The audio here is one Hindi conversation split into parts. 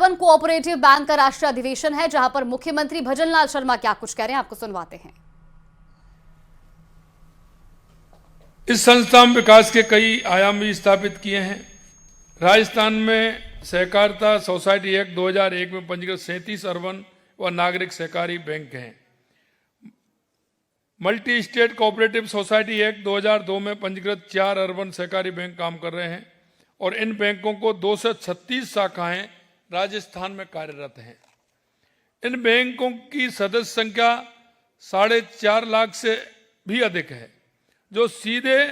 अर्बन कोऑपरेटिव बैंक का राष्ट्रीय अधिवेशन है, जहां पर मुख्यमंत्री भजनलाल शर्मा क्या कुछ कह रहे हैं आपको सुनवाते हैं। इस संस्था में विकास के कई आयाम भी स्थापित किए हैं। राजस्थान में सहकारिता सोसाइटी एक्ट 2001 में पंजीकृत 37 अर्बन व नागरिक सहकारी बैंक हैं। Multi state cooperative society act 2002 में पंजीकृत 4 अर्बन सहकारी बैंक काम कर रहे हैं और इन बैंकों को 236 शाखाएं राजस्थान में कार्यरत हैं। इन बैंकों की सदस्य संख्या 4.5 लाख से भी अधिक है, जो सीधे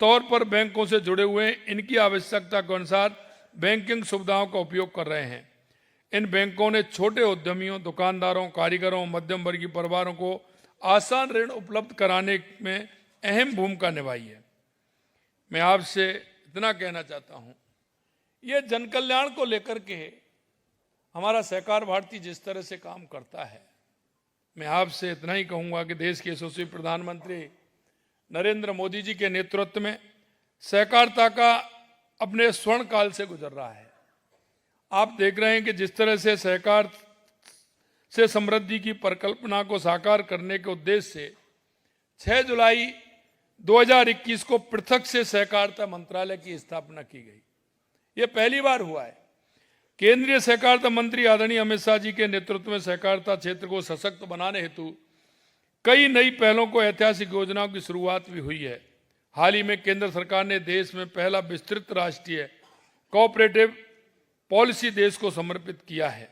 तौर पर बैंकों से जुड़े हुए हैं। इनकी आवश्यकता के अनुसार बैंकिंग सुविधाओं का उपयोग कर रहे हैं। इन बैंकों ने छोटे उद्यमियों, दुकानदारों, कारीगरों, मध्यम वर्गीय परिवारों को आसान ऋण उपलब्ध कराने में अहम भूमिका निभाई है। मैं आपसे इतना कहना चाहता हूं, ये जन कल्याण को लेकर के हमारा सहकार भारती जिस तरह से काम करता है, मैं आपसे इतना ही कहूंगा कि देश के यशस्वी प्रधानमंत्री नरेंद्र मोदी जी के नेतृत्व में सहकारिता का अपने स्वर्ण काल से गुजर रहा है। आप देख रहे हैं कि जिस तरह से सहकार से समृद्धि की परिकल्पना को साकार करने के उद्देश्य से 6 जुलाई 2021 को पृथक से सहकारिता मंत्रालय की स्थापना की गई। यह पहली बार हुआ है। केंद्रीय सहकारिता मंत्री आदरणीय अमित शाह जी के नेतृत्व में सहकारिता क्षेत्र को सशक्त बनाने हेतु कई नई पहलों को ऐतिहासिक योजनाओं की शुरुआत भी हुई है। हाल ही में केंद्र सरकार ने देश में पहला विस्तृत राष्ट्रीय कोऑपरेटिव पॉलिसी देश को समर्पित किया है।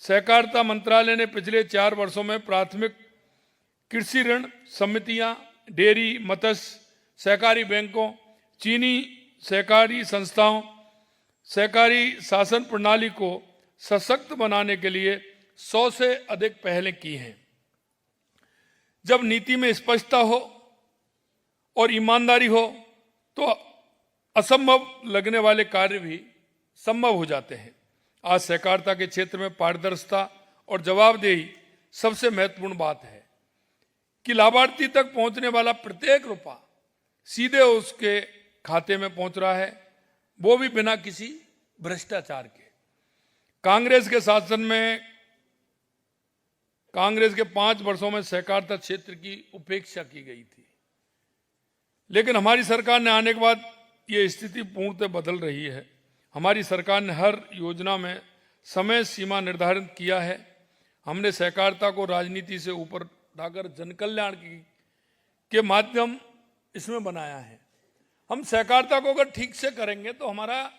सहकारिता मंत्रालय ने पिछले 4 वर्षों में प्राथमिक कृषि ऋण समितियां, डेयरी, मत्स्य सहकारी बैंकों, चीनी सहकारी संस्थाओं, सहकारी शासन प्रणाली को सशक्त बनाने के लिए 100 से अधिक पहलें की हैं। जब नीति में स्पष्टता हो और ईमानदारी हो तो असंभव लगने वाले कार्य भी संभव हो जाते हैं। आज सहकारिता के क्षेत्र में पारदर्शिता और जवाबदेही सबसे महत्वपूर्ण बात है कि लाभार्थी तक पहुंचने वाला प्रत्येक रुपया सीधे उसके खाते में पहुंच रहा है, वो भी बिना किसी भ्रष्टाचार के। कांग्रेस के शासन में कांग्रेस के 5 वर्षों में सहकारिता क्षेत्र की उपेक्षा की गई थी, लेकिन हमारी सरकार ने आने के बाद ये स्थिति पूर्णतः बदल रही है। हमारी सरकार ने हर योजना में समय सीमा निर्धारित किया है। हमने सहकारिता को राजनीति से ऊपर उठाकर जन कल्याण के माध्यम इसमें बनाया है। हम सहकारिता को अगर ठीक से करेंगे तो हमारा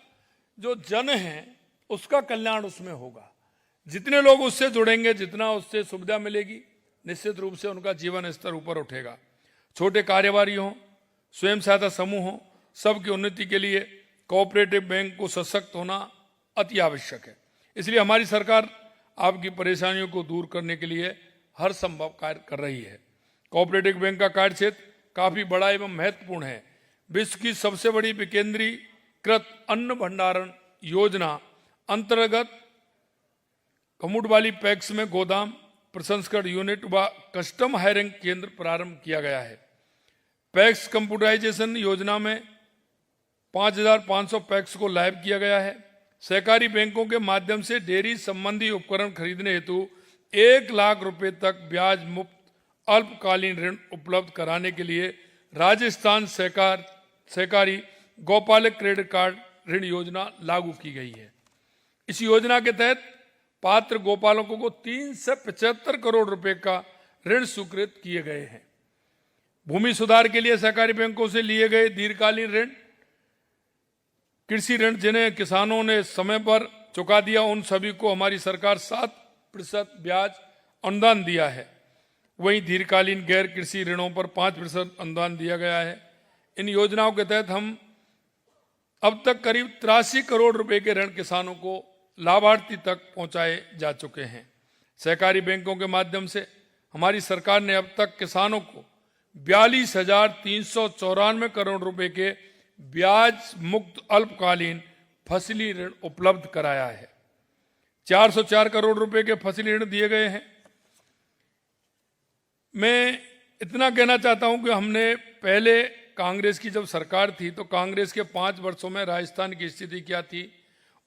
जो जन है उसका कल्याण उसमें होगा। जितने लोग उससे जुड़ेंगे, जितना उससे सुविधा मिलेगी, निश्चित रूप से उनका जीवन स्तर ऊपर उठेगा। छोटे कारोबारी हों, स्वयं सहायता समूह हों, सबकी उन्नति के लिए कोऑपरेटिव बैंक को सशक्त होना अति आवश्यक है। इसलिए हमारी सरकार आपकी परेशानियों को दूर करने के लिए हर संभव कार्य कर रही है। कोऑपरेटिव बैंक का कार्य क्षेत्र काफी बड़ा एवं महत्वपूर्ण है। विश्व की सबसे बड़ी विकेंद्रीकृत अन्न भंडारण योजना अंतर्गत कमुडवाली पैक्स में गोदाम, प्रसंस्करण यूनिट व कस्टम हायरिंग केंद्र प्रारंभ किया गया है। पैक्स कंप्यूटराइजेशन योजना में 5,500 पैक्स को लाइव किया गया है। सहकारी बैंकों के माध्यम से डेयरी संबंधी उपकरण खरीदने हेतु 1 लाख रुपए तक ब्याज मुक्त अल्पकालीन ऋण उपलब्ध कराने के लिए राजस्थान सहकारी गौपालक क्रेडिट कार्ड ऋण योजना लागू की गई है। इस योजना के तहत पात्र गौपालकों को 3 से 75 करोड़ रुपए का ऋण स्वीकृत किए गए हैं। भूमि सुधार के लिए सहकारी बैंकों से लिए गए दीर्घकालीन ऋण, कृषि ऋण जिन्हें किसानों ने समय पर चुका दिया, उन सभी को हमारी सरकार 7% ब्याज अनुदान दिया है। वहीं दीर्घकालीन गैर कृषि ऋणों पर 5% अनुदान दिया गया है। इन योजनाओं के तहत हम अब तक करीब 83 करोड़ रुपए के ऋण किसानों को लाभार्थी तक पहुंचाए जा चुके हैं। सहकारी बैंकों के माध्यम से हमारी सरकार ने अब तक किसानों को 42,394 करोड़ रुपए के ब्याज मुक्त अल्पकालीन फसली ऋण उपलब्ध कराया है। 404 करोड़ रुपए के फसली ऋण दिए गए हैं। मैं इतना कहना चाहता हूं कि हमने पहले कांग्रेस की जब सरकार थी तो कांग्रेस के 5 वर्षों में राजस्थान की स्थिति क्या थी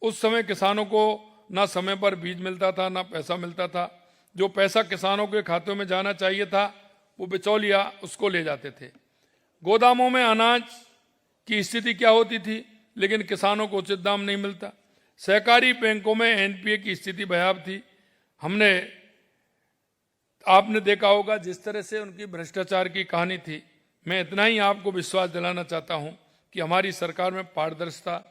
उस समय किसानों को ना समय पर बीज मिलता था, ना पैसा मिलता था। जो पैसा किसानों के खातों में जाना चाहिए था वो बिचौलिया उसको ले जाते थे। गोदामों में अनाज की स्थिति क्या होती थी, लेकिन किसानों को उचित दाम नहीं मिलता। सहकारी बैंकों में एनपीए की स्थिति भयावह थी। आपने देखा होगा जिस तरह से उनकी भ्रष्टाचार की कहानी थी। मैं इतना ही आपको विश्वास दिलाना चाहता हूं कि हमारी सरकार में पारदर्शिता